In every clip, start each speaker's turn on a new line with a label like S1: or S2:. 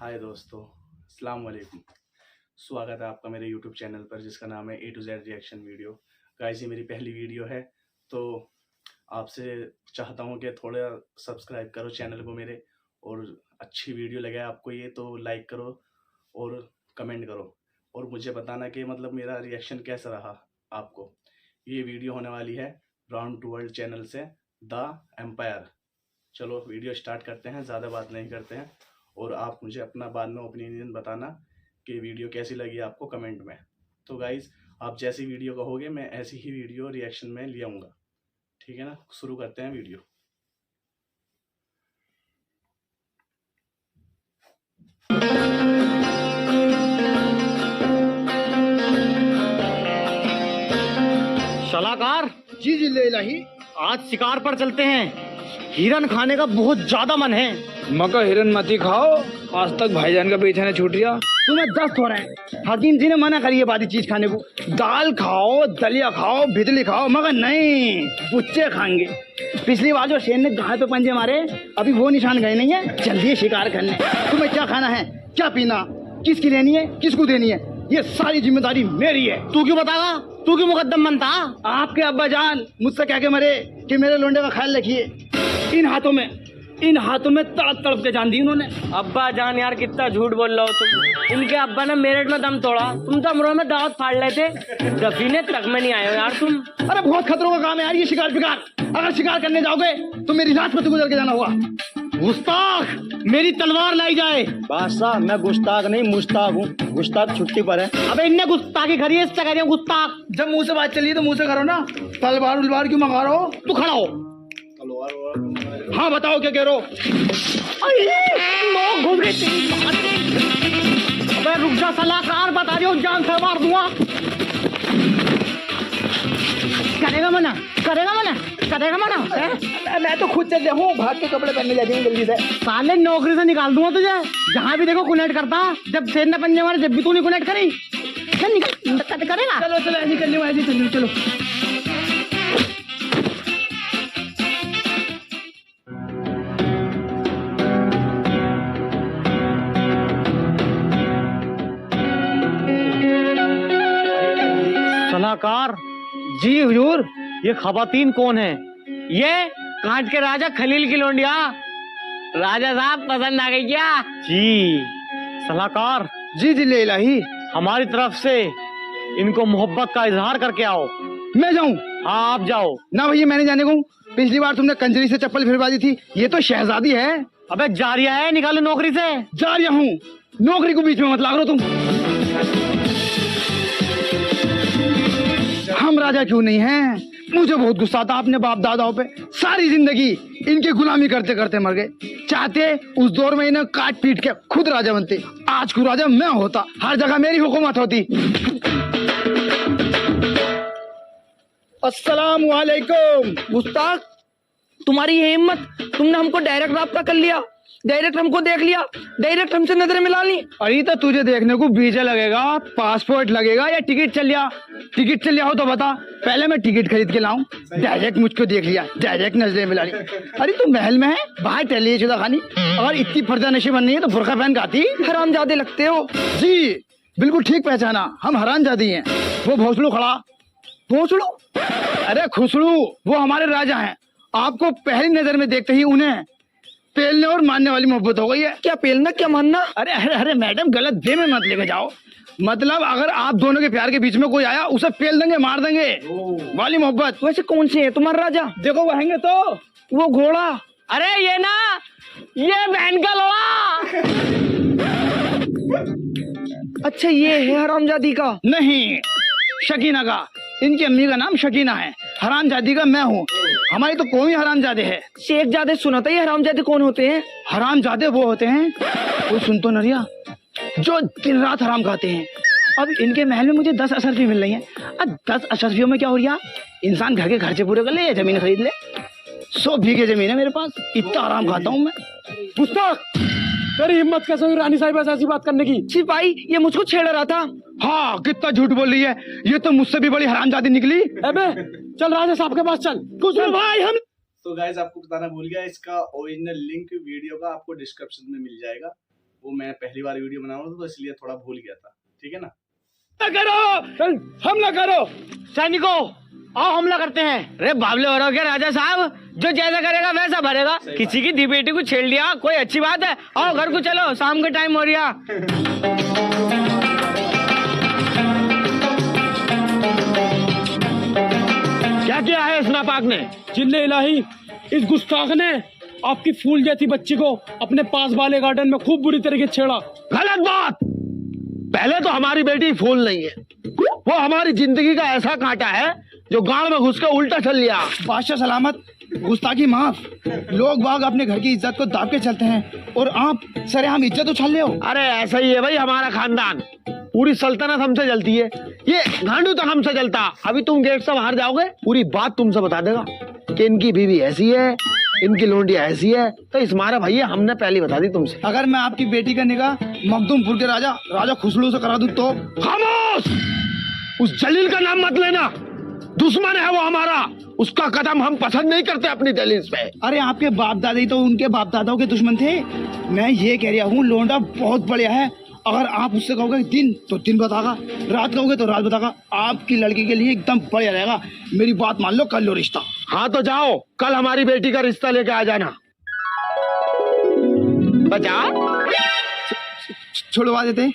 S1: हाय दोस्तों, अस्सलाम वालेकुम। स्वागत है आपका मेरे यूट्यूब चैनल पर जिसका नाम है A to Z reaction video. Guys, ये मेरी पहली वीडियो है तो आपसे चाहता हूँ कि थोड़ा सब्सक्राइब करो चैनल को मेरे, और अच्छी वीडियो लगे आपको ये तो लाइक करो और कमेंट करो और मुझे बताना कि मतलब मेरा रिएक्शन कैसा रहा आपको। ये वीडियो होने वाली है राउंड टू वर्ल्ड चैनल से, द एम्पायर। चलो वीडियो स्टार्ट करते हैं, ज़्यादा बात नहीं करते हैं और आप मुझे अपना बाद में ओपिनियन बताना कि वीडियो कैसी लगी आपको कमेंट में। तो गाइज़, आप जैसी वीडियो कहोगे मैं ऐसी ही वीडियो रिएक्शन में ले आऊँगा, ठीक है ना। शुरू करते हैं वीडियो।
S2: सलाहकार
S3: जी जी ले इलाही।
S2: आज शिकार पर चलते हैं। हिरन खाने का बहुत ज्यादा मन है।
S3: मका हिरन मती खाओ, आज तक भाईजान का पीछा ने छूट गया। तुम्हें दस्त हो रहे हैं, हकीम जी ने मना करी है बादी चीज खाने को। दाल खाओ, दलिया खाओ, भितली खाओ, मगर नहीं, बुच्चे खाएंगे। पिछली बार जो शेर ने गाय पे पंजे मारे, अभी वो निशान गए नहीं है। जल्दी शिकार करने। तुम्हें क्या खाना है, क्या पीना, किसकी लेनी है, किसको देनी है, ये सारी जिम्मेदारी मेरी है।
S2: तू क्यों बतागा? तू क्यों मुकद्दम बनता?
S3: आपके अब्बा जान मुझसे कह के मरे कि मेरे लोंडे का ख्याल रखिए। इन हाथों में तड़प तड़प के जान दी उन्होंने।
S4: अब्बा जान यार, कितना झूठ बोल रहे हो तुम। इनके अब्बा ने मेरठ में दम तोड़ा, तुम तो अमरोह में दावत फाड़ रहे थे। दफीने तक में नहीं आए हो यार तुम।
S3: अरे बहुत खतरों का काम है यार ये शिकार फिकार। अगर शिकार करने जाओगे तो मेरी रात में गुजर के जाना होगा।
S2: गुस्ताख, मेरी तलवार लाई जाए।
S3: बादशाह, मैं गुस्ताख नहीं मुश्ताक हूँ। गुस्ताख छुट्टी पर है।
S2: अबे इनने गुस्ताखी करी है, इससे कह रही हूँ गुस्ताख।
S3: जब मुंह से बात चली तो मुंह से करो ना। तलवार उलवार क्यों मंगा रहे हो?
S2: तू खड़ा हो।
S3: हाँ बताओ क्या कह रहे हो?
S2: लोग घुस गए तेरी बात में। अबे रुक जा सलाहकार, बता रही हूँ जान से मार दूंगा। करेगा मना, करेगा मना, करेगा मना।
S3: मैं तो खुद चल हूँ, भाग के कपड़े पहनने जाती हूँ जल्दी से।
S2: साले नौकरी से निकाल दूंगा तुझे। जहाँ भी देखो कुनेट करता। जब शेर ने पंजे मारे जब भी तू नहीं कुनेट करी। चल निकल, करेगा।
S3: चलो चलो ऐसी कर लो, ऐसी चलो चलो।
S2: सलाहकार,
S3: जी हुजूर।
S2: ये खवातीन कौन है?
S4: ये कांट के राजा खलील की लोंडिया। राजा साहब पसंद आ गई क्या?
S2: जी सलाहकार,
S3: जी जी ले इलाही।
S2: हमारी तरफ से इनको मोहब्बत का इजहार करके आओ।
S3: मैं जाऊँ?
S2: हाँ आप जाओ।
S3: ना भैया, मैंने जाने को। पिछली बार तुमने कंजरी से चप्पल फिरवा दी थी, ये तो शहजादी है।
S2: अबे जारिया है, निकालो नौकरी से।
S3: जा रहा हूँ, नौकरी को बीच में मत लाग रहो तुम। हम राजा क्यों नहीं हैं? मुझे बहुत गुस्सा था अपने बाप दादाओं पे। सारी जिंदगी इनकी गुलामी करते करते मर गए। चाहते उस दौर में इन्हें काट पीट के खुद राजा बनते। आज को राजा मैं होता, हर जगह मेरी हुकूमत होती। अस्सलाम वालेकुम।
S4: गुस्ताख, तुम्हारी ये हिम्मत, तुमने हमको डायरेक्ट रब्ता कर लिया, डायरेक्ट हमको देख लिया, डायरेक्ट हमसे नजरें मिला ली।
S3: अरे तो तुझे देखने को वीजा लगेगा, पासपोर्ट लगेगा या टिकट चल लिया? टिकट चल लिया हो तो बता, पहले मैं टिकट खरीद के लाऊं। डायरेक्ट मुझको देख लिया, डायरेक्ट नजरें मिला ली। अरे तू महल में है, बाहर टहलिए शुदा खानी। अगर इतनी पर्दा नशी बननी है तो बुर्का पहन के आती।
S4: हरामजादे लगते हो।
S3: जी बिल्कुल ठीक पहचाना, हम हरामजादी हैं। वो भोसड़ू खड़ा।
S4: भोसड़ू?
S3: अरे खुसड़ू, वो हमारे राजा हैं। आपको पहली नजर में देखते ही उन्हें पेलने और मारने वाली मोहब्बत हो गई है।
S4: क्या पेलना, क्या मानना?
S3: अरे अरे अरे मैडम, गलत वे में मत लेके जाओ। मतलब अगर आप दोनों के प्यार के बीच में कोई आया, उसे पेल देंगे, मार देंगे वाली मोहब्बत।
S4: वैसे कौन से है तुम्हारा राजा?
S3: देखो वहेंगे तो
S4: वो घोड़ा। अरे ये ना, ये बहन का लोड़ा। अच्छा ये है हरामजादी का?
S3: नहीं, शकीना का। इनकी अम्मी का नाम शकीना है, हरामजादी का मैं हूँ। हमारी तो कौम ही हरामजादे है।
S4: शेख जादे सुना था, ये हरामजादे कौन होते हैं?
S3: हरामजादे वो होते हैं, कोई सुन तो नरिया, जो दिन रात हराम खाते हैं। अब इनके महल में मुझे 10 अशरफी मिल रही हैं। अब 10 अशरफियों में क्या हो रहा? इंसान घर के खर्चे पूरे कर ले या जमीन खरीद ले। 100 बीघे जमीन है मेरे पास, इतना आराम खाता हूँ मैं।
S2: गुस्ताख, तेरी हिम्मत कैसे हुई रानी साहिबा से ऐसी बात करने की?
S4: सिपाही, ये मुझको छेड़ रहा था।
S3: हाँ, कितना झूठ बोल रही है, ये तो मुझसे भी बड़ी हरामजादी निकली।
S2: अबे चल राजा साहब के पास चल। कुछ
S3: भाई हम
S1: तो गाइज, आपको बताना भूल गया, इसका ओरिजिनल लिंक वीडियो का आपको डिस्क्रिप्शन में मिल जाएगा। वो मैं पहली बार वीडियो बना रहा था तो इसलिए थोड़ा भूल गया था, ठीक है ना।
S3: करो, चल हमला करो।
S2: सैनिकों आओ हमला करते हैं।
S4: अरे बाबले हो रहा हो क्या राजा साहब, जो जैसा करेगा वैसा भरेगा। किसी की दी बेटी को छेड़ लिया कोई अच्छी बात है। आओ घर को चलो, शाम का टाइम हो रहा।
S2: क्या किया है इस नापाक ने?
S5: जिल्ले इलाही, इस गुस्ताख ने आपकी फूल जैसी बच्ची को अपने पास वाले गार्डन में खूब बुरी तरीके से छेड़ा।
S2: गलत बात। पहले तो हमारी बेटी फूल नहीं है, वो हमारी जिंदगी का ऐसा कांटा है जो गांव में घुस के उल्टा चल लिया।
S3: बादशाह सलामत, गुस्ताखी माफ। लोग बाग अपने घर की इज्जत को दाब के चलते हैं और आप सरेआम इज्जत उछाल रहे हो।
S2: अरे ऐसा ही है भाई हमारा खानदान, पूरी सल्तनत हमसे जलती है, ये गांडू तक हमसे जलता। अभी तुम गेट से बाहर जाओगे पूरी बात तुमसे बता देगा कि इनकी बीवी ऐसी है, इनकी लोंडिया ऐसी है। तो इस मारा भैया हमने पहले बता दी तुमसे।
S3: अगर मैं आपकी बेटी का निकाह मखदूमपुर के राजा खुसरो से करा दूं तो?
S2: खामोश, उस जलील का नाम मत लेना, दुश्मन है वो हमारा, उसका कदम हम पसंद नहीं करते अपनी दहलीज पे।
S3: अरे आपके बाप दादा तो उनके बाप दादाओं के दुश्मन थे। मैं ये कह रहा हूँ लोंडा बहुत बढ़िया है। अगर आप उससे कहोगे दिन तो दिन बतागा, रात कहोगे तो रात बतागा। आपकी लड़की के लिए एकदम बढ़िया रहेगा। मेरी बात मान लो, कर लो रिश्ता।
S2: हाँ तो जाओ, कल हमारी बेटी का रिश्ता लेके आ जाना। बचा
S3: छुड़वा देते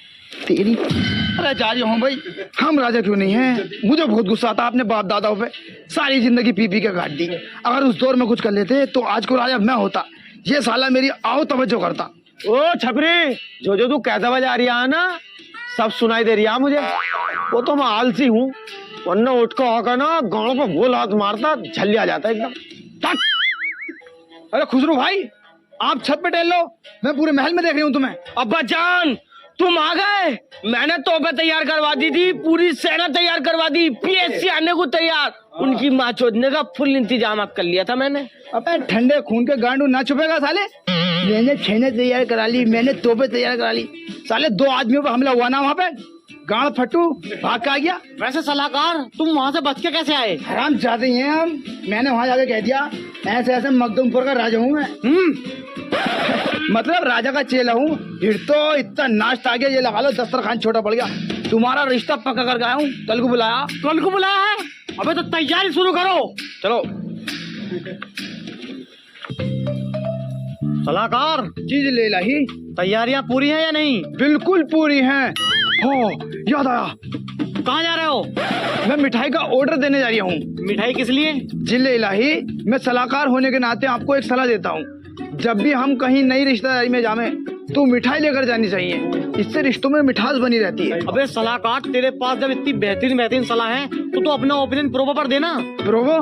S3: तेरी। अरे जा रही हूँ भाई, हम राजा क्यों नहीं हैं? मुझे बहुत गुस्सा आता अपने बाप दादाओं पे, सारी जिंदगी पी पी के काट दी। अगर उस दौर में कुछ कर लेते तो आज को राजा मैं होता। ये साला मेरी आओ तवज्जो करता।
S2: ओ छपरी, जो जो तू कहता बजा रही है ना, सब सुनाई दे रही है मुझे। वो तो मैं आलसी हूँ, वरना उठ को होकर ना गाँव पे गोल हाथ मारता, झल्ली आ जाता एकदम।
S3: अरे खुसरो भाई, आप छत पे टहल लो, मैं पूरे महल में देख रही हूँ तुम्हें।
S4: अब्बा जान तुम आ गए। मैंने तोपे तैयार करवा दी थी, पूरी सेना तैयार करवा दी, पीएससी आने को तैयार। उनकी माँ चोदने का फुल इंतजाम कर लिया था मैंने।
S3: अबे ठंडे खून के गांडू ना छुपेगा साले। मैंने छेने तैयार करा ली, मैंने तोपे तैयार करा ली। साले 2 आदमियों पर हमला हुआ ना वहाँ पे, गांड फट्टू भाग का गया।
S2: वैसे सलाहकार तुम वहाँ से बच के कैसे आए?
S3: हराम जाते हैं हम। मैंने वहाँ जाके कह दिया ऐसे ऐसे मखदूमपुर का राजा हूँ मैं। मतलब राजा का चेला हूँ। फिर तो इतना नाश्ता आ गया, ये लगा लो दस्तरखान छोटा पड़ गया। तुम्हारा रिश्ता पक्का करके आया हूँ, कल को बुलाया।
S2: कल को बुलाया है? अबे तो तैयारी शुरू करो।
S3: चलो।
S2: सलाहकार
S3: चीज ले लाही,
S2: तैयारियां पूरी हैं या नहीं?
S3: बिल्कुल पूरी हैं। हो याद आया,
S2: कहाँ जा रहे हो?
S3: मैं मिठाई का ऑर्डर देने जा रही हूँ।
S2: मिठाई किस लिए?
S3: जिले इलाही, मैं सलाहकार होने के नाते आपको एक सलाह देता हूँ। जब भी हम कहीं नई रिश्तेदारी में जावे तो मिठाई लेकर जानी चाहिए, इससे रिश्तों में मिठास बनी रहती है।
S2: अबे सलाहकार, तेरे पास जब इतनी बेहतरीन सलाह है तो अपना ओपिनियन प्रोबो पर देना।
S3: प्रोबो?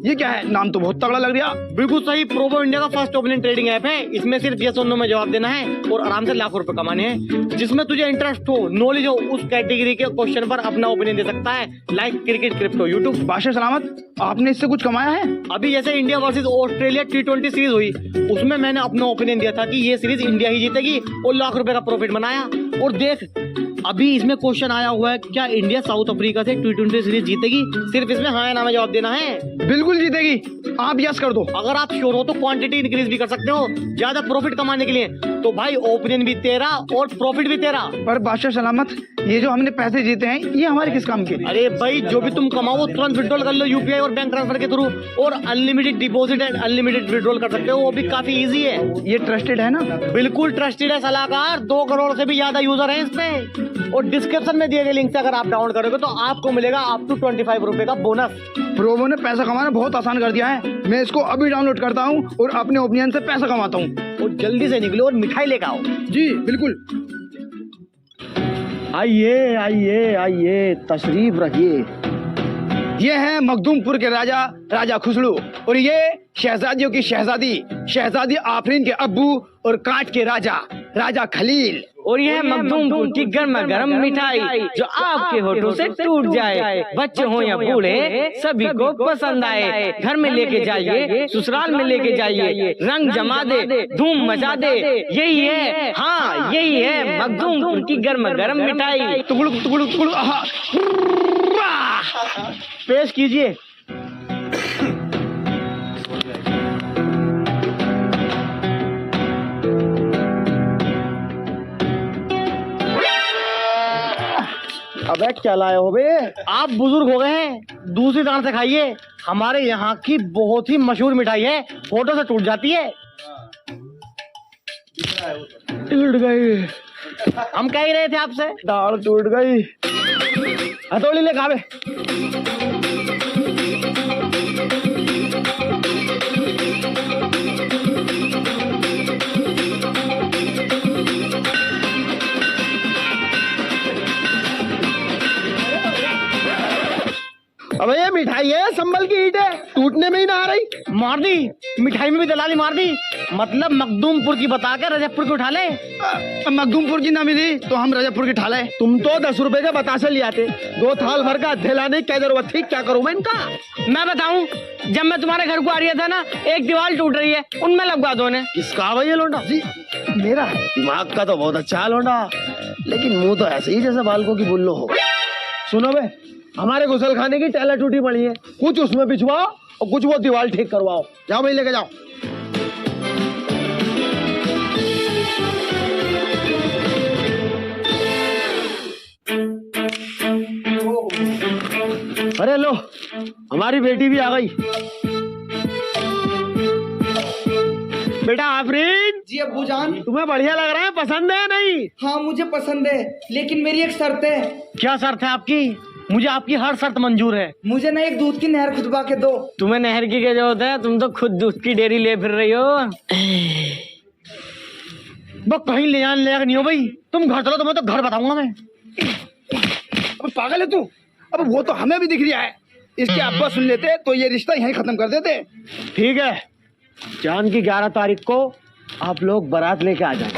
S3: ये क्या है? नाम तो बहुत तगड़ा लग रहा।
S2: बिल्कुल सही, प्रोबो इंडिया का फर्स्ट ओपिनियन ट्रेडिंग ऐप है। इसमें सिर्फ यस और नो में जवाब देना है और आराम से लाखों रुपए कमाने हैं। जिसमें तुझे इंटरेस्ट हो, नॉलेज हो, उस कैटेगरी के क्वेश्चन पर अपना ओपिनियन दे सकता है। Like cricket, crypto, YouTube.
S3: बादशाह सलामत, आपने इससे कुछ कमाया है?
S2: अभी जैसे India versus Australia T20 series हुई, उसमें मैंने अपना ओपिनियन दिया था कि ये सीरीज इंडिया ही जीतेगी और लाख रुपए का प्रॉफिट बनाया। और देख अभी इसमें क्वेश्चन आया हुआ है, क्या इंडिया साउथ अफ्रीका से T20 सीरीज जीतेगी? सिर्फ इसमें हाँ या ना में जवाब देना है।
S3: बिल्कुल जीतेगी, आप यस कर दो।
S2: अगर आप श्योर हो तो क्वांटिटी इंक्रीज भी कर सकते हो ज्यादा प्रॉफिट कमाने के लिए। तो भाई ओपिनियन भी तेरा और प्रॉफिट भी तेरा।
S3: पर बादशाह सलामत, ये जो हमने पैसे जीते हैं ये हमारे किस काम के?
S2: अरे भाई जो भी तुम कमाओ तुरंत विड्रॉल कर लो यूपीआई और बैंक ट्रांसफर के थ्रू, और unlimited deposit and unlimited withdrawal कर सकते हो, वो भी काफी इजी है।
S3: ये ट्रस्टेड है ना?
S2: बिल्कुल ट्रस्टेड है सलाहकार, 2 करोड़ से भी ज्यादा यूजर है इसमें। और डिस्क्रिप्शन में दिए गए लिंक से अगर आप डाउनलोड करोगे तो आपको मिलेगा अप टू 25 रुपए का बोनस।
S3: प्रोबो ने पैसा कमाना बहुत आसान कर दिया है। मैं इसको अभी डाउनलोड करता हूँ और अपने ओपिनियन से पैसा कमाता हूँ।
S2: और जल्दी से निकलो और मिठाई लेकर आओ।
S3: जी बिल्कुल। आइए आइए आइए, तशरीफ रखिए। ये है मखदूमपुर के राजा खुसरो, और ये शहजादियों की शहजादी आफरीन के अब्बू और कांट के राजा खलील।
S4: और यह मखदूमपुर की गर्मा गर्म मिठाई जो आपके होठों से टूट जाए, बच्चे हो या बूढ़े सभी को पसंद आए। घर में लेके जाइए, ससुराल में लेके जाइए, रंग जमा दे, धूम मचा दे। यही है, हाँ यही है मखदूमपुर की गर्मा गर्म मिठाई।
S3: टुकड़ू आहा।
S2: पेश कीजिए।
S3: अबे क्या लाए हो बे?
S2: आप बुजुर्ग हो गए हैं, दूसरी दांत से खाइए। हमारे यहाँ की बहुत ही मशहूर मिठाई है, फोटो से टूट जाती है।
S3: टूट गई।
S2: हम कह ही रहे थे आपसे।
S3: दाल टूट गई। हथौड़ी ले खावे। अबे ये मिठाई है, संभल की ईंट है, टूटने में ही ना आ रही।
S2: मार दी, मिठाई में भी दलाली मार दी। मतलब मखदूमपुर की बता के रजबपुर की उठा ले।
S3: मखदूमपुर की ना मिली तो हम रजबपुर की ठा ले। तुम तो 10 रुपए का बतासे ले आते, 2 थाल भर का दिलाने की क्या जरूरत थी? क्या करूं मैं इनका?
S4: मैं बताऊं, जब मैं तुम्हारे घर को आ रही था ना, एक दीवार टूट रही है, उनमें लगवा दो ने।
S2: किसका भाई ये लोंडा?
S3: जी मेरा है। दिमाग का तो बहुत अच्छा है लोंडा, लेकिन मुंह तो ऐसे ही जैसे बालकों की बुल्लो हो। सुनो बे, हमारे गुसल खाने की टैला टूटी पड़ी है, कुछ उसमें बिछवाओ और कुछ वो दीवार ठीक करवाओ। जाओ भाई लेके जाओ। अरे लो, हमारी बेटी भी आ गई। बेटा आफरीन,
S6: जी अब्बू जान।
S3: तुम्हें बढ़िया लग रहा है, पसंद है नहीं?
S6: हाँ मुझे पसंद है, लेकिन मेरी एक शर्त है।
S2: क्या शर्त है आपकी? मुझे आपकी हर शर्त मंजूर है।
S6: मुझे ना एक दूध की नहर खुदवा के दो।
S4: तुम्हें नहर की क्या जरूरत है? तुम तो खुद दूध की डेयरी ले फिर रही हो।
S2: वो कहीं ले जाने लायक नहीं हो भाई। तुम घर चलो, तुम्हें तो घर बताऊंगा मैं।
S3: अब पागल है तू? अब वो तो हमें भी दिख रहा है। इसके अब्बा सुन लेते तो ये रिश्ता यहीं खत्म कर देते।
S2: ठीक है, चांद की 11 तारीख को आप लोग बारात लेके आ जाए।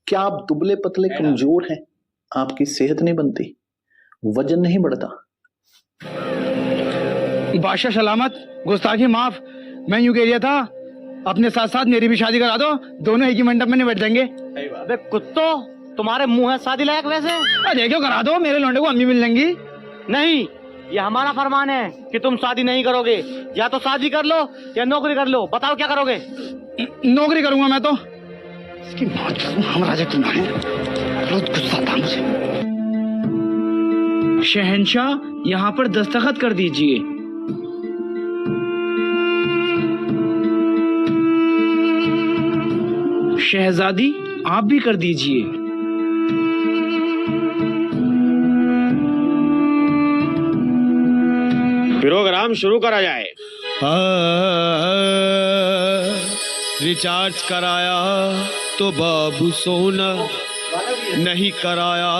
S7: क्या आप दुबले पतले कमजोर हैं? आपकी सेहत नहीं बनती, वजन नहीं बढ़ता?
S3: बादशाह सलामत, गुस्ताखी माफ। मैं यूं कह रहा था, अपने साथ साथ मेरी भी शादी करा दो, दोनों एक ही मंडप में निपट जाएंगे।
S2: अबे कुत्तो, तुम्हारे मुंह है शादी लायक वैसे?
S3: अरे क्यों करा दो, मेरे लौंडे को अम्मी मिल जाएंगी।
S2: नहीं, ये हमारा फरमान है कि तुम शादी नहीं करोगे। या तो शादी कर लो या नौकरी कर लो। बताओ क्या करोगे?
S3: नौकरी करूंगा मैं तो। इसकी मौत हम राजा तुम्हारे, रोज गुस्सा था मुझे।
S5: शहंशाह, यहाँ पर दस्तखत कर दीजिए। शहजादी, आप भी कर दीजिए।
S8: प्रोग्राम शुरू करा जाए। रिचार्ज कराया तो बाबू सोना, नहीं कराया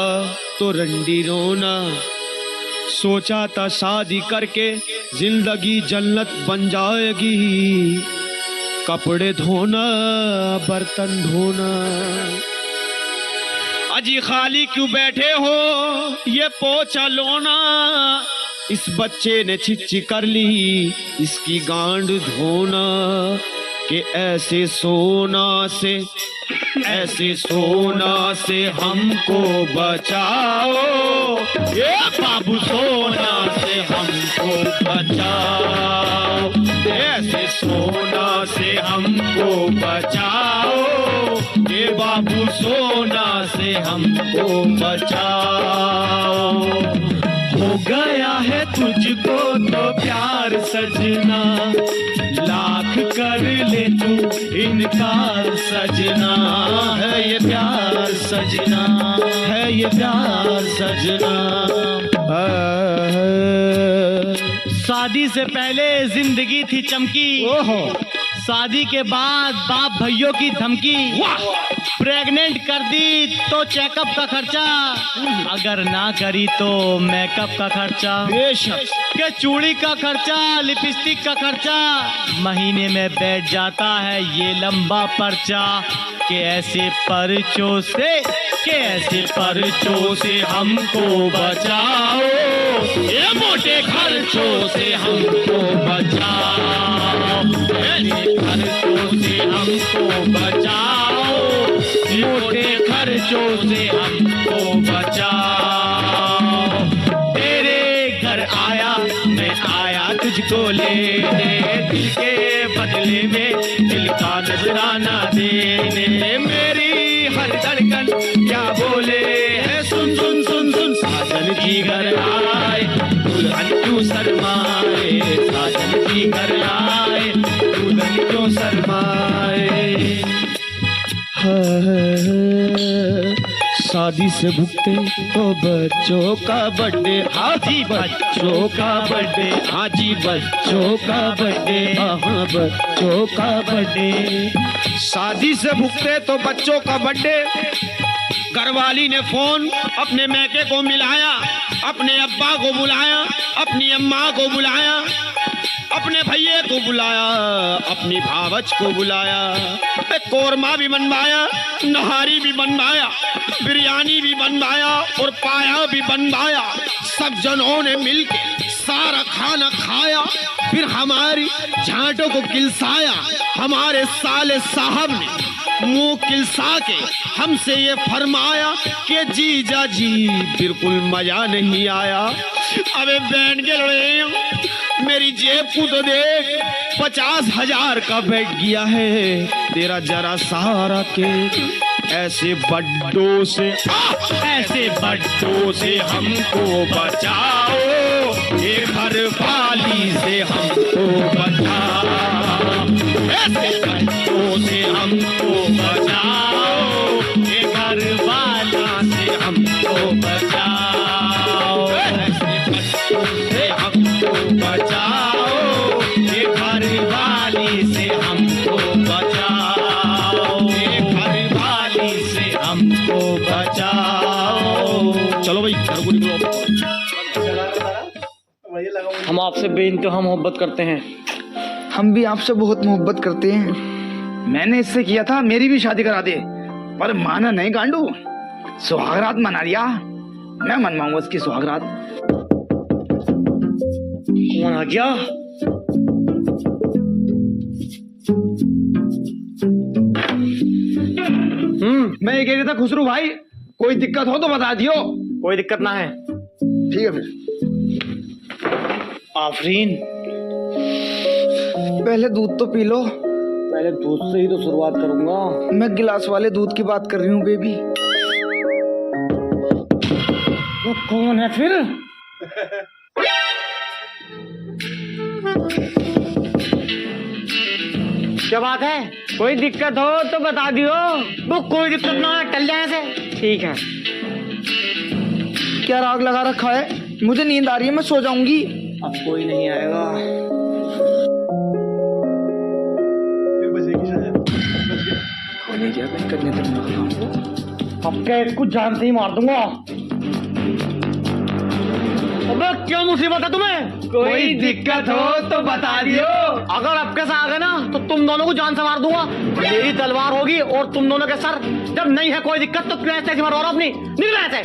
S8: तो रंडी रोना। सोचा था शादी करके जिंदगी जन्नत बन जाएगी, कपड़े धोना बर्तन धोना। अजी खाली क्यों बैठे हो, ये पोछा लोना। इस बच्चे ने छिच्ची कर ली, इसकी गांड धोना। कि ऐसे सोना से हमको बचाओ, ये बाबू सोना से हमको बचाओ। ऐसे सोना से हमको बचाओ, ये बाबू सोना से हमको बचाओ। हो गया है तुझको तो प्यार सजना, लाख कर ले तू इनकार सजना। है ये प्यार सजना, है ये प्यार सजना।
S2: शादी से पहले जिंदगी थी चमकी, शादी के बाद बाप भाइयों की धमकी। प्रेग्नेंट कर दी तो चेकअप का खर्चा, अगर ना करी तो मेकअप का खर्चा, के चूड़ी का खर्चा, लिपस्टिक का खर्चा। महीने में बैठ जाता है ये लंबा पर्चा। के ऐसे पर्चों से हमको बचाओ, ये मोटे खर्चों से हमको बचाओ। ऐसे खर्चों से हमको बचाओ, मोटे खर्चों से हमको बचाओ। तेरे घर आया मैं आया तुझको लेने, दिल के बदले में दिल का नजराना देने। मेरी
S8: हर धड़कन क्या बोले है, सुन सुन सुन सुन साजन जी घर आए दुल्हन क्यों शर्माए, साजन जी घर आए दुल्हन क्यों शर्माए। शादी से भुगते तो बच्चों का बर्थडे, हाँ जी बच्चों का बर्थडे, हाँ जी बच्चों का बर्थडे, हाँ बच्चों का बर्थडे। शादी से भुगते तो बच्चों का बर्थडे, घरवाली ने फोन अपने मैके को मिलाया, अपने अब्बा को बुलाया, अपनी अम्मा को बुलाया, अपने भैया को बुलाया, अपनी भावच को बुलाया, कोरमा भी बनवाया, नहारी भी बनवाया, बिरयानी भी बनवाया और पाया भी बनवाया। सब जनों ने मिलके सारा खाना खाया, फिर हमारी झांटों को किलसाया। हमारे साले साहब ने मुंह किलसा के हमसे ये फरमाया कि जीजा जी बिल्कुल मजा नहीं आया। अबे बैंड के लड़े मेरी जेब को तो देख, 50,000 का बैठ गया है तेरा जरा सहारा के। ऐसे बड्डों से ऐसे बड्डों से हमको बचाओ, ये घर वाली से हमको बचाओ, ऐसे बड्डों से हमको बचाओ, ये घर वाला से हमको बचाओ, ऐसे बड्डों से हमको बचाओ, ये घर वाली से हमको बचाओ, ये घर वाली से हमको बचाओ। चलो भाई घर को निकलो।
S2: हम आपसे बेइंतहा मोहब्बत करते हैं।
S3: हम भी आपसे बहुत मोहब्बत करते हैं। मैंने इससे किया था मेरी भी शादी करा दे, पर माना नहीं गांडू। सुहागरात मना लिया, मैं मनवाऊंगा उसकी सुहागरात।
S2: कौन आ गया?
S3: मैं ये कह रहा था खुसरू भाई, कोई दिक्कत हो तो बता दियो।
S2: कोई दिक्कत ना है।
S3: ठीक है फिर।
S2: आफरीन,
S6: पहले दूध तो पी लो।
S2: पहले दूध से ही तो शुरुआत करूंगा।
S6: मैं गिलास वाले दूध की बात कर रही हूँ बेबी।
S2: वो कौन है फिर? क्या बात है?
S4: कोई दिक्कत हो तो बता दियो।
S2: वो कोई दिक्कत ना है, टल जाए से।
S4: ठीक है।
S6: क्या राग लगा रखा है? मुझे नींद आ रही है, मैं सो जाऊंगी।
S2: अब कोई नहीं आएगा। अब क्या इसको जान से ही मार दूंगा। अबे क्या मुसीबत है तुम्हें?
S3: कोई दिक्कत हो तो बता दियो।
S2: अगर अब कैसा आ गए ना तो तुम दोनों को जान से मार दूंगा। मेरी तलवार होगी और तुम दोनों के सर। जब नहीं है कोई दिक्कत तो क्यों ऐसे मरवा रहा अपनी? निकल ऐसे।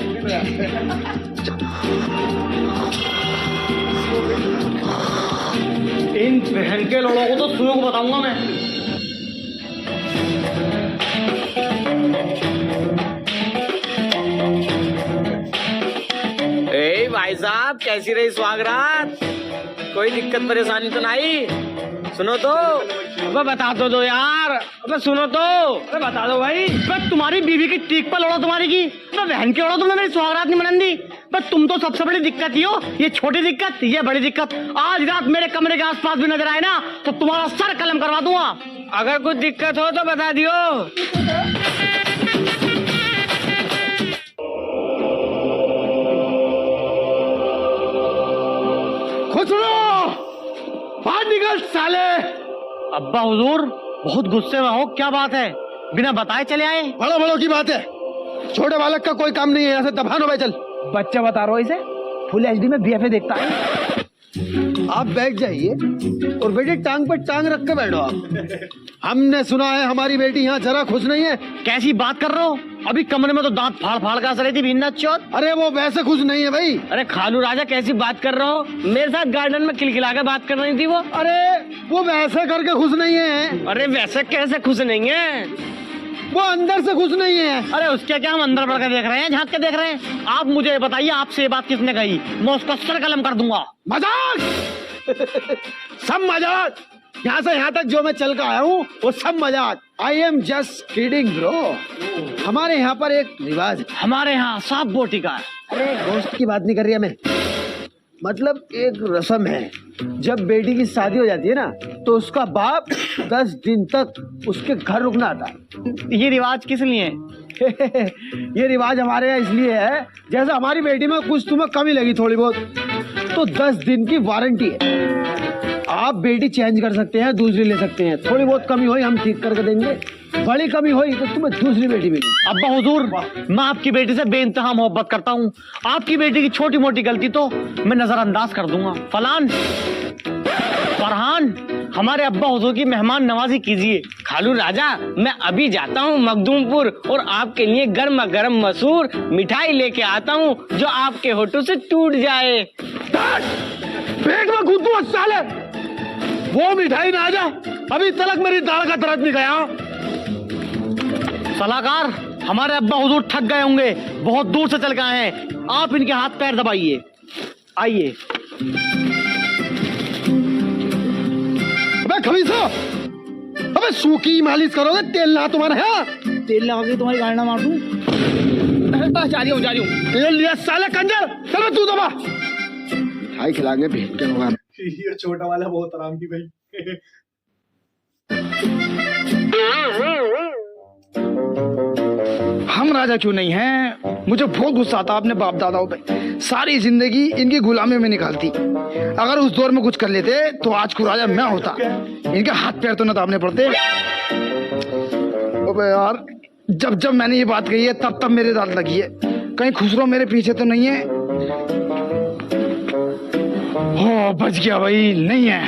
S2: इन बहन के लोगों को तो सुनो को बताऊंगा मैं।
S4: ए भाई साहब, कैसी रही सुहागरात? कोई दिक्कत परेशानी तो नहीं? सुनो तो।
S2: अबे बता दो यार। अबे सुनो तो। अबे बता दो भाई। अबे तुम्हारी बीवी की टीक पर लड़ो तुम्हारी की। अबे बहन की लड़ो तुमने मेरी सुहागरात नहीं मनन दी। अबे तुम तो सबसे बड़ी दिक्कत ही हो। ये छोटी दिक्कत, ये बड़ी दिक्कत। आज रात मेरे कमरे के आसपास भी नजर आए ना तो तुम्हारा सर कलम करवा दूंगा।
S4: अगर कुछ दिक्कत हो तो बता दियो।
S3: बाहर निकल साले।
S2: अब्बा हुजूर बहुत गुस्से में हो, क्या बात है? बिना बताए चले आए?
S3: बड़ो बड़ो की बात है, छोटे बालक का कोई काम नहीं है। यहाँ से दफान हो भाई, चल। बच्चा बता रहा हो इसे, फुल एचडी में बीएफए देखता है। आप बैठ जाइए और बेटी टांग पर टांग रख के बैठो। आप हमने सुना है हमारी बेटी यहाँ जरा खुश नहीं है।
S2: कैसी बात कर रहे हो? अभी कमरे में तो दांत फाड़ फाड़ कर हंस रही थी भीना चौथ।
S3: अरे वो वैसे खुश नहीं है भाई।
S4: अरे खालू राजा, कैसी बात कर रहे हो? मेरे साथ गार्डन में खिलखिला के बात कर रही थी वो।
S3: अरे वो वैसे करके खुश नहीं है।
S4: अरे वैसे कैसे खुश नहीं है?
S3: वो अंदर से खुश नहीं है।
S2: अरे उसके क्या, हम अंदर बढ़ के देख रहे हैं, झांक के देख रहे हैं। आप मुझे बताइए, आपसे ये बात किसने कही? मैं उसका सर कलम कर दूंगा।
S3: मजाक सब मजाक। यहाँ से यहाँ तक जो मैं चल कर आया हूँ वो सब मजाक। I am just kidding bro. हमारे यहाँ पर एक रिवाज है,
S2: हमारे यहाँ सांप बोटी का है।
S3: अरे गोश्त की बात नहीं कर रही है मैं, मतलब एक रस्म है, जब बेटी की शादी हो जाती है ना तो उसका बाप 10 दिन तक उसके घर रुकना आता है।
S2: ये रिवाज किस लिए है?
S3: ये रिवाज हमारे यहाँ इसलिए है, जैसे हमारी बेटी में कुछ तुम्हें कमी लगी थोड़ी बहुत तो 10 दिन की वारंटी है। आप बेटी चेंज कर सकते हैं, दूसरी ले सकते हैं। थोड़ी बहुत कमी हुई हम ठीक करके देंगे, बड़ी कमी हुई तो तुम्हें दूसरी बेटी मिलेगी।
S2: अब्बा हुजूर, मैं आपकी बेटी से बेइंतहा मोहब्बत करता हूँ। आपकी बेटी की छोटी मोटी गलती तो मैं नजरअंदाज कर दूंगा। फरहान, हमारे अब्बा हुजूर की मेहमान नवाजी कीजिए।
S4: खालू राजा, मैं अभी जाता हूँ मखदूमपुर और आपके लिए गर्मा गर्म मसूर मिठाई लेके आता हूँ जो आपके होठों से टूट जाए।
S3: पेट में घुस साले, वो मिठाई ना आ जा, अभी तलक मेरी दाल का दर्द नहीं गया।
S2: सलाहकार, हमारे अब्बा हुजूर थक गए होंगे, बहुत दूर से चल के आए हैं। आप इनके हाथ पैर दबाइए। आइए।
S3: अबे खबीसा, अबे सूखी मालिश करोगे, तेल ना तुम्हारे यहाँ?
S6: तेल लगा के तुम्हारी गाड़ी ना मार दूं?
S3: जा रही हूँ। तेल लिया साले कंजर, चलो तू दबा। मिठाई खिलाएंगे भेज के होगा।
S1: ये छोटा वाला बहुत आराम की भाई।
S3: हम राजा क्यों नहीं हैं? मुझे बहुत गुस्सा आता अपने बाप दादाओं पे, सारी जिंदगी इनकी गुलामी में निकालती। अगर उस दौर में कुछ कर लेते तो आज को राजा मैं होता। इनके हाथ पैर तो न दाबने पड़ते। अबे यार, जब जब मैंने ये बात कही है तब तब मेरे दांत लगी है, कहीं खुसरो मेरे पीछे तो नहीं है? हो बच गया भाई, नहीं है।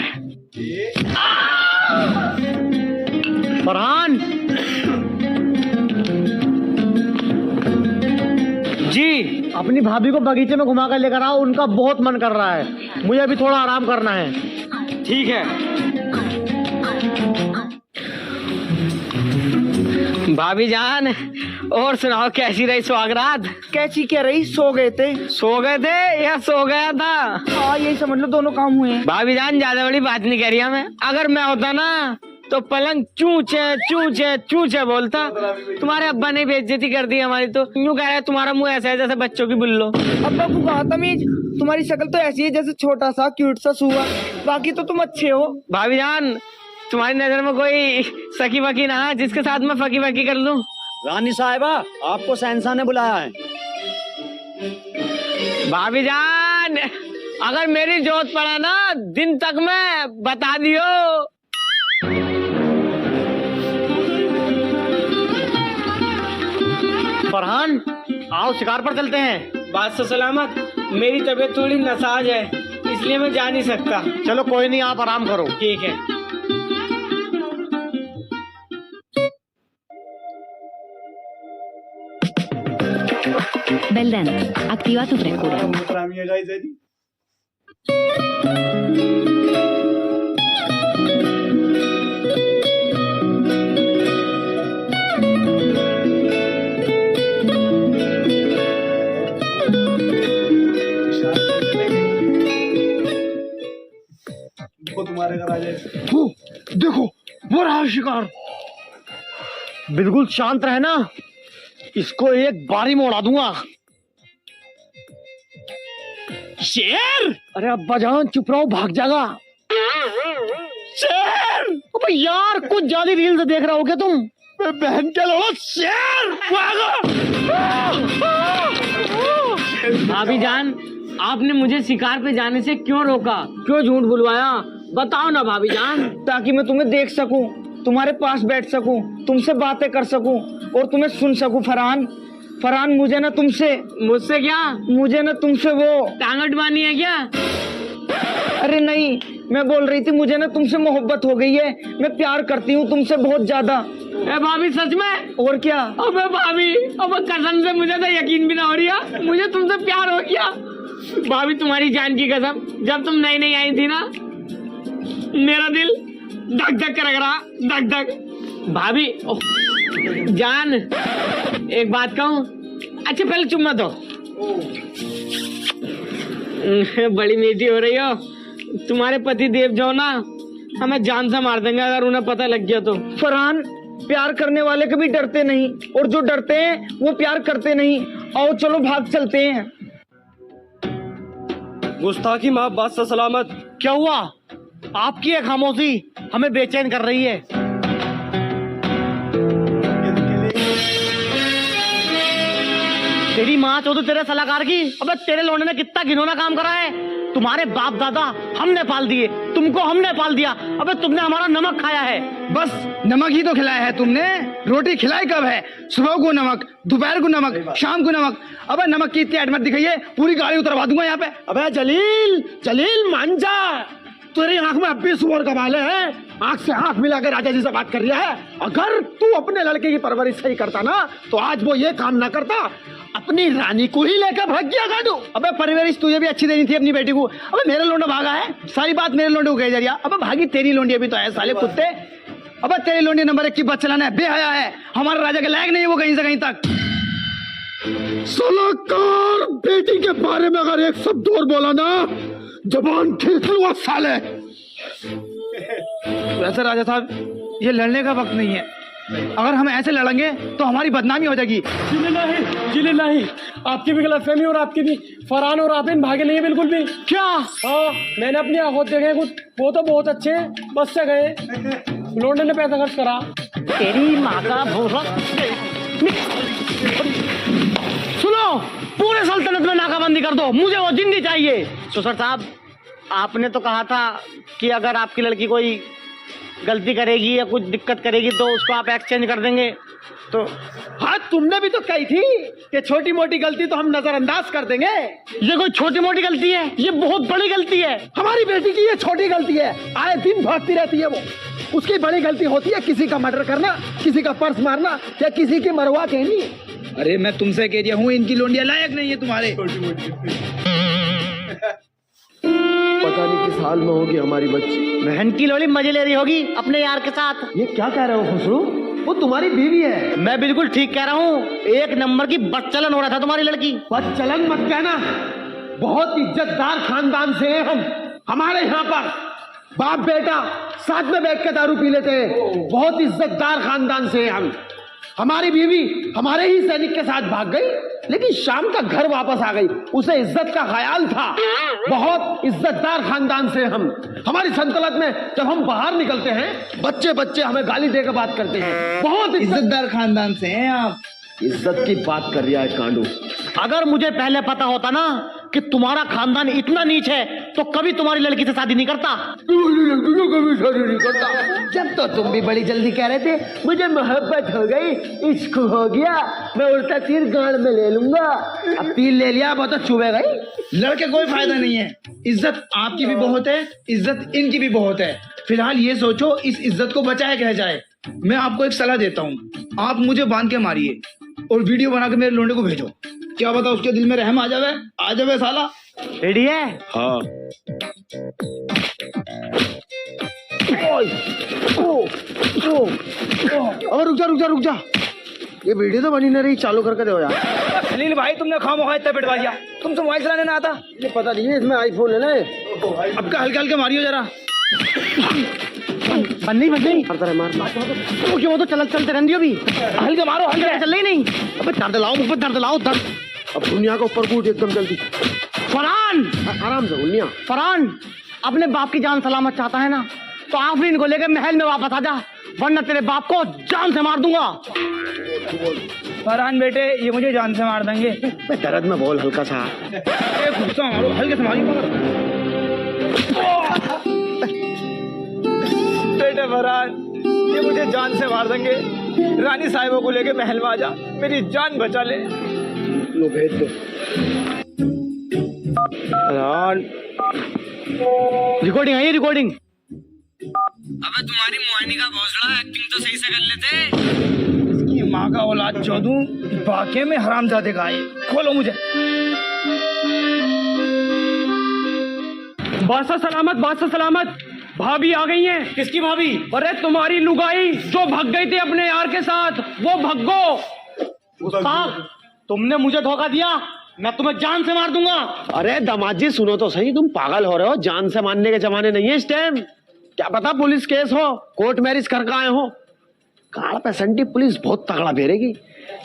S2: फरहान जी, अपनी भाभी को बगीचे में घुमा कर लेकर आओ, उनका बहुत मन कर रहा है। मुझे अभी थोड़ा आराम करना है।
S4: ठीक है। भाभी जान, और सुनाओ कैसी रही सुहागरात?
S6: कैसी क्या रही? सो गए थे।
S4: सो गए थे या सो गया था?
S6: हाँ यही समझ लो, दोनों काम हुए हैं।
S4: भाभी जान, ज्यादा बड़ी बात नहीं कह रही मैं। अगर मैं होता ना तो पलंग चूचे चूचे चूचे बोलता। तुम्हारे अब्बा ने बेइज्जती कर दी हमारी, तो यूं कह रहे तुम्हारा मुंह ऐसा है जैसे बच्चों की बुल्लो।
S6: अब्बा को कहा तमीज, तुम्हारी शक्ल तो ऐसी है जैसे छोटा सा क्यूट सा सुआ, बाकी तो तुम अच्छे हो।
S4: भाभी जान, तुम्हारी नजर में कोई सखी वकी ना है जिसके साथ मैं फकी वकी कर लूं?
S2: रानी साहिबा, आपको सहनसा ने बुलाया है।
S4: भाभी जान, अगर मेरी जोत पड़ा ना दिन तक में बता दियो।
S2: फरहान, आओ शिकार पर चलते हैं।
S4: बात तो सलामत, मेरी तबीयत थोड़ी नासाज है इसलिए मैं जा नहीं सकता।
S2: चलो कोई नहीं, आप आराम करो।
S4: ठीक है।
S9: Belden, activa tu frescura.
S1: वो तुम्हारे घर आ जाए।
S3: देखो वो रहा शिकार।
S2: बिल्कुल शांत रहना, इसको एक बारी में उड़ा दूंगा।
S3: शेर!
S2: अरे अब्बा जान चुप रहो, भाग जाएगा।
S3: शेर!
S2: अबे यार, कुछ ज्यादा रील्स देख रहे हो क्या तुम?
S3: बहन के लो, शेर!
S4: भाभी जान, आपने मुझे शिकार पे जाने से क्यों रोका, क्यों झूठ बुलवाया? बताओ ना भाभी जान।
S6: ताकि मैं तुम्हें देख सकूं, तुम्हारे पास बैठ सकूं, तुमसे बातें कर सकूं और तुम्हें सुन सकूं। फरहान, फरहान, मुझे ना तुमसे,
S4: मुझसे क्या?
S6: मुझे ना तुमसे वो
S4: टांगट बानी है क्या?
S6: अरे नहीं, मैं बोल रही थी मुझे ना तुमसे मोहब्बत हो गई है। मैं प्यार करती हूँ तुमसे बहुत ज्यादा।
S4: ए भाभी, सच में?
S6: और क्या?
S4: अबे भाभी, अबे कसम से मुझे तो यकीन भी ना हो रहा, मुझे तुमसे प्यार हो गया। भाभी तुम्हारी जान की कसम, जब तुम नई नई आई थी ना, मेरा दिल धक धक कर रहा, धक धक। भाभी जान, एक बात कहूँ? अच्छा पहले चुम्मा दो। बड़ी मीठी हो रही हो। तुम्हारे पति देव जो ना, हमें जान से मार देंगे अगर उन्हें पता लग गया तो।
S6: फरहान, प्यार करने वाले कभी डरते नहीं, और जो डरते हैं वो प्यार करते नहीं। आओ चलो भाग चलते हैं।
S5: गुस्ताखी माफ, बात से सलामत।
S2: क्या हुआ? आपकी एक खामोशी हमें बेचैन कर रही है। तेरी माँ चो तो तेरे सलाहकार की। अबे तेरे लौंडे ने कितना घिनौना काम करा है। तुम्हारे बाप दादा हमने पाल दिए, तुमको हमने पाल दिया। अबे तुमने हमारा नमक खाया है।
S3: बस नमक ही तो खिलाया है तुमने। रोटी खिलाई कब है? सुबह को नमक, दोपहर को नमक, शाम को नमक। अबे नमक की इतनी ऐड मत दिखाइए, पूरी गाड़ी उतरवा दूंगा यहाँ पे।
S5: अबे जलील, जलील मान जा, तेरी आंख में अब भी सुअर का बाल है। आंख से आंख मिलाकर राजा जी से बात कर रहा है। अगर तू अपने लड़के की परवरिश सही करता ना तो आज वो ये काम ना करता, अपनी रानी को ही लेकर भाग गया गाडू।
S6: अबे परवरिश तुझे भी अच्छी देनी थी अपनी बेटी को। अबे मेरा लोंडा भागा है, सारी बात मेरे लोंडे को कही जा रही है। अबे भागी तेरी लोंडी भी तो है साले कुत्ते। अबे तेरी लोंडी नंबर 1 की बस चलाना है, बेहया है, हमारे राजा के लायक नहीं है वो कहीं से कहीं तक।
S5: सलाहकार, बेटी के बारे में अगर एक शब्द और बोला ना जबान खींच लूंगा साले।
S6: वैसे राजा साहब, ये लड़ने का वक्त नहीं है। अगर हम ऐसे लड़ेंगे तो हमारी बदनामी हो जाएगी।
S5: जिले नहीं, आपकी भी गलतफहमी और आपकी भी। फरहान और आफरीन भागे नहीं है बिल्कुल भी।
S6: क्या?
S5: हाँ, मैंने अपनी आंखों देखे कुछ, वो तो बहुत अच्छे हैं, बस से गए। लोंडे ने पैसा खर्च करा।
S2: तेरी माँ का भूसा। सुनो, पूरे सल्तनत में नाकाबंदी कर दो, मुझे वो जिंदी चाहिए। सुसर साहब, आपने तो कहा था कि अगर आपकी लड़की कोई गलती करेगी या कुछ दिक्कत करेगी तो उसको आप एक्सचेंज कर देंगे। तो
S5: हाँ, तुमने भी तो कही थी कि छोटी मोटी गलती तो हम नजरअंदाज कर देंगे।
S2: ये कोई छोटी मोटी गलती है? ये बहुत बड़ी गलती है।
S5: हमारी बेटी की ये छोटी गलती है, आए दिन भागती रहती है वो। उसकी बड़ी गलती होती है किसी का मर्डर करना, किसी का पर्स मारना या किसी की मरवा कहनी।
S3: अरे मैं तुमसे कह दिया हूँ, इनकी लोंडिया लायक नहीं है तुम्हारे।
S5: पता नहीं किस हाल में होगी हमारी बच्ची।
S2: बहन की लोली मजे ले रही होगी अपने यार के साथ।
S5: ये क्या कह रहे हो खुसरू? वो तुम्हारी बीवी है।
S2: मैं बिल्कुल ठीक कह रहा हूँ, एक नंबर की बदचलन हो रहा था तुम्हारी लड़की।
S5: बदचलन मत कहना, बहुत इज्जतदार खानदान से हैं हम। हमारे यहाँ पर बाप बेटा साथ में बैठ के दारू पी लेते हैं। बहुत इज्जतदार खानदान से हैं हम। हमारी बीवी हमारे ही सैनिक के साथ भाग गई, लेकिन शाम तक घर वापस आ गई। उसे इज्जत का ख्याल था। बहुत इज्जतदार खानदान से हम। हमारी सल्तनत में जब हम बाहर निकलते हैं, बच्चे बच्चे हमें गाली देकर बात करते हैं। बहुत
S3: इज्जतदार खानदान से हैं आप।
S5: इज्जत की बात कर रहा है कांडू।
S2: अगर मुझे पहले पता होता ना कि तुम्हारा खानदान इतना नीच है तो कभी तुम्हारी लड़की से शादी नहीं करता।
S5: कभी शादी नहीं करता।
S6: जब तो तुम भी बड़ी जल्दी कह रहे थे मुझे मोहब्बत हो गई, इश्क हो गया, मैं उल्टा तीर गाड़ में ले लूंगा। अब तीर ले लिया, बहुत तो चुभे गई।
S3: लड़के कोई फायदा नहीं है। इज्जत आपकी भी बहुत है, इज्जत इनकी भी बहुत है। फिलहाल ये सोचो इस इज्जत को बचाया क्या जाए। मैं आपको एक सलाह देता हूँ, आप मुझे बांध के मारिए और वीडियो बना के मेरे लोंडे को भेजो। क्या पता उसके दिल में रहम आ जावे साला।
S2: रेडी है?
S8: हाँ।
S5: और रुक जा, ये वीडियो तो बनी नहीं रही, चालू करके दो यार।
S3: खलील भाई, तुमने खामोखा इतना पिटवा दिया। तुमसे मोबाइल चलाने ना आता?
S5: ये पता नहीं है, इसमें आईफोन है ना।
S3: अब का हल्के हल्के मारियो जरा।
S2: बन्नी
S5: मार।
S2: तो क्यों, तो चलते रहने दियो भी।
S3: हल्के मारो, हल्के।
S2: चल रही नहीं। अबे दर्द लाओ, मुझ पर दर्द लाओ, दर्द।
S5: अब दुनिया के ऊपर कूद एकदम जल्दी।
S2: फरहान,
S5: आराम से उन्निया।
S2: फरहान, अपने बाप की जान सलामत चाहता है ना तो आफरीन को लेकर महल में वापस आ जा, वरना तेरे बाप को जान से मार दूंगा।
S3: फरहान बेटे, ये मुझे जान से मार देंगे।
S5: दर्द में बोल हल्का सा।
S3: गुस्सा मारो, हल्के से मारिए। बेटे फरहान, ये मुझे जान से मार देंगे। रानी साहिबों को लेके महल में आ जा, मेरी जान बचा ले।
S5: लो भेज दो।
S2: रिकॉर्डिंग है ये, रिकॉर्डिंग।
S4: अबे तुम्हारी मुआनी का भौसला, एक्टिंग तो सही से कर लेते।
S3: इसकी माँ का औलाद चौधू, वाकई में हरामजादे का है। खोलो मुझे।
S5: बादशाह सलामत, भाभी आ गई हैं।
S2: किसकी भाभी?
S5: अरे तुम्हारी लुगाई जो भाग गई थी अपने यार के साथ, वो भग्गो।
S2: उस्ताद, तुमने मुझे धोखा दिया, मैं तुम्हें जान से मार दूंगा।
S10: अरे दामाद जी सुनो तो सही, तुम पागल हो रहे हो। जान से मारने के जमाने नहीं है इस टाइम।
S5: क्या पता पुलिस केस हो, कोर्ट मैरिज करके आए हो। काला पैसेंटी पुलिस बहुत तगड़ा फेरेगी,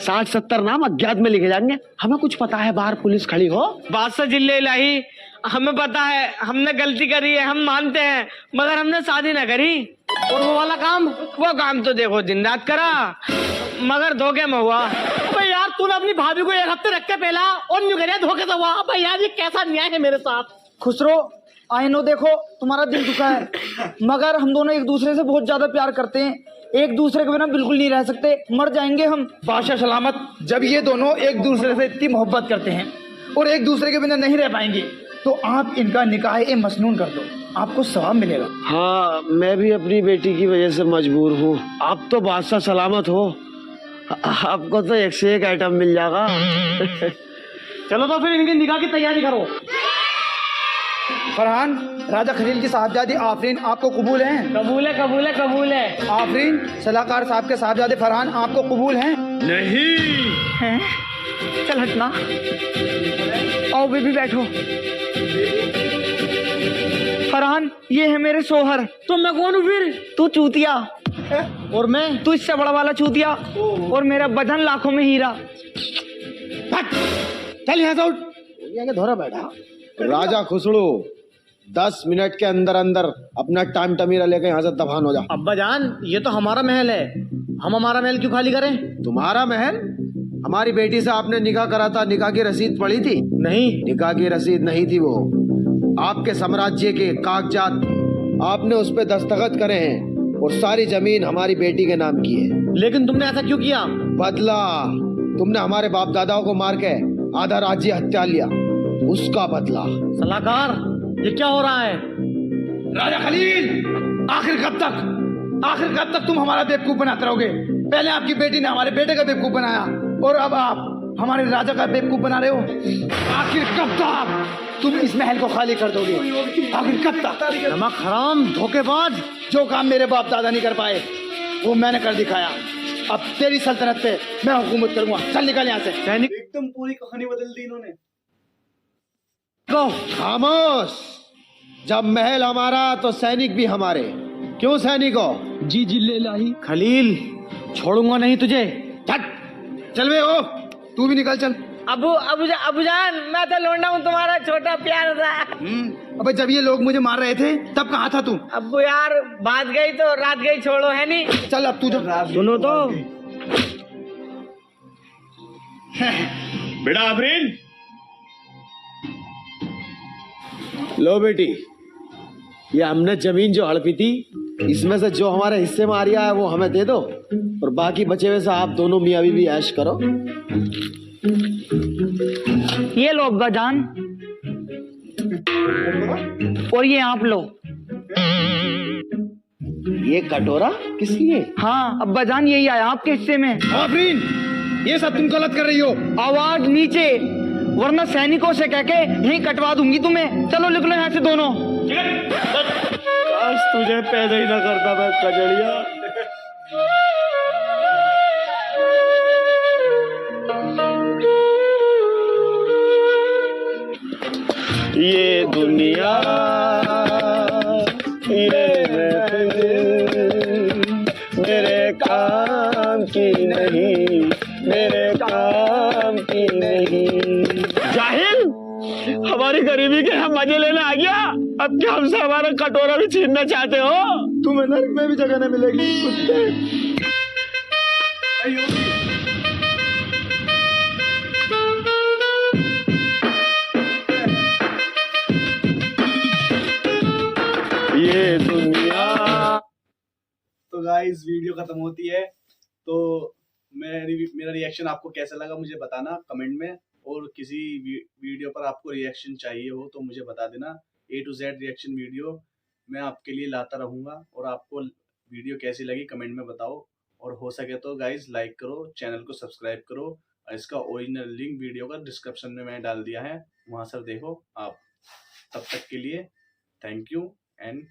S5: 60-70 नाम अज्ञात में लिखे जाएंगे। हमें कुछ पता है बाहर पुलिस खड़ी हो।
S4: बादशाह जिले इलाही, हमें पता है हमने गलती करी है, हम मानते हैं, मगर हमने शादी ना करी। और वो वाला काम, वो काम तो देखो दिन रात करा, मगर धोखे में हुआ।
S2: अबे यार तूने अपनी भाभी को 1 हफ्ते रख के पहला और न्यू करिया धोखे से हुआ। अबे यार ये कैसा न्याय है मेरे साथ।
S3: खुसरो, आई नो देखो तुम्हारा दिल दुखा है, मगर हम दोनों एक दूसरे से बहुत ज्यादा प्यार करते हैं, एक दूसरे के बिना बिल्कुल नहीं रह सकते, मर जाएंगे हम।
S6: बादशाह सलामत, जब ये दोनों एक दूसरे से इतनी मोहब्बत करते हैं और एक दूसरे के बिना नहीं रह पाएंगे, तो आप इनका निकाह ए मसनून कर दो, आपको सवाब मिलेगा।
S5: हाँ, मैं भी अपनी बेटी की वजह से मजबूर हूँ। आप तो बादशाह सलामत हो, आपको तो एक से एक आइटम मिल जाएगा।
S2: चलो तो फिर इनके निकाह की तैयारी करो।
S6: फरहान, राजा खलील की साहबजादी आफरीन आपको कबूल हैं?
S4: कबूल है, कबूल है, कबूल है।
S6: आफरीन, सलाहकार साहब के साहबजादे फरहान आपको कबूल हैं?
S3: हैं? चल हटना, आओ बेबी बैठो। फरहान, ये है मेरे सोहर।
S4: तो मैं कौन हूँ फिर?
S3: तू चूतिया,
S2: और मैं
S3: तू इससे बड़ा वाला चूतिया, और मेरा बदन लाखों में हीरा।
S6: चल यहाँ से उठ।
S5: धोरा बैठा राजा खुसड़ू, 10 मिनट के अंदर अंदर अपना टाइम टमीरा लेकर यहाँ से दफान हो जा।
S2: अब्बा जान, ये तो हमारा महल है, हम हमारा महल क्यों खाली करें?
S5: तुम्हारा महल? हमारी बेटी से आपने निकाह करा था, निकाह की रसीद पड़ी थी?
S2: नहीं,
S5: निकाह की रसीद नहीं थी, वो आपके साम्राज्य के कागजात, आपने उस पे दस्तखत करे हैं और सारी जमीन हमारी बेटी के नाम की है।
S2: लेकिन तुमने ऐसा क्यों किया?
S5: बदला, तुमने हमारे बाप दादाओं को मार के आधा राज्य हत्या लिया, उसका बदला।
S2: सलाहकार, ये क्या हो रहा है?
S6: राजा खलील, आखिर कब तक तुम हमारा बेवकूफ बनाते रहोगे? पहले आपकी बेटी ने हमारे बेटे का बेवकूफ बनाया और अब आप हमारे राजा का बेवकूफ बना रहे हो। आखिर कब तक तुम इस महल को खाली कर दोगे? आखिर कब तक?
S2: नमक हराम, धोखेबाज।
S6: जो काम मेरे बाप दादा नहीं कर पाए वो मैंने कर दिखाया, अब तेरी सल्तनत पे मैं हुकूमत करूंगा। चल निकल यहाँ से।
S2: सैनिक,
S1: एकदम पूरी कहानी बदल दी इन्होंने।
S5: खामोश, जब महल हमारा तो सैनिक भी हमारे। क्यों सैनिक हो?
S3: जी जिले इलाही।
S2: खलील, छोड़ूंगा नहीं तुझे।
S6: चल बे, ओ तू भी निकल चल।
S4: अबू जान, मैं तो लौंडा हूँ तुम्हारा छोटा प्यार था।
S6: अबे जब ये लोग मुझे मार रहे थे तब कहाँ था तू?
S4: अबू यार, बात गई तो रात गई, छोड़ो है नहीं।
S6: चल अब तू जो
S4: सुनो तो,
S8: बेटा आफरीन,
S5: लो बेटी, ये हमने जमीन जो हड़पी थी, इसमें से जो हमारे हिस्से में आ रहा है वो हमें दे दो, और बाकी बचे हुए से आप दोनों मियाँ बीवी ऐश करो।
S3: ये लो अब्बा जान, और ये आप लो।
S5: ये कटोरा किस लिए?
S3: हाँ अब्बा जान, यही आया आपके हिस्से में।
S6: आफरीन, ये सब तुम गलत कर रही हो।
S3: आवाज नीचे, वरना सैनिकों से कह के यहीं कटवा दूंगी तुम्हें। चलो निकलो यहाँ से दोनों।
S5: काश तुझे पैदा ही ना करता मैं, कजड़िया। ये दुनिया, ये मेरे काम की नहीं, मेरे काम की नहीं। जाहिल, हमारी गरीबी के हम मजे लेने आ गया, अब क्या हमसे हमारा कटोरा भी छीनना चाहते हो? तुम्हें नर्क में भी जगह न मिलेगी कुत्ते। ये दुनिया।
S1: तो गाइस वीडियो खत्म होती है, तो मेरा रिएक्शन आपको कैसा लगा मुझे बताना कमेंट में, और किसी वीडियो पर आपको रिएक्शन चाहिए हो तो मुझे बता देना। A to Z reaction video मैं आपके लिए लाता रहूँगा, और आपको वीडियो कैसी लगी कमेंट में बताओ, और हो सके तो गाइस लाइक करो, चैनल को सब्सक्राइब करो, और इसका ओरिजिनल लिंक वीडियो का डिस्क्रिप्शन में मैंने डाल दिया है, वहाँ से देखो आप। तब तक के लिए थैंक यू एंड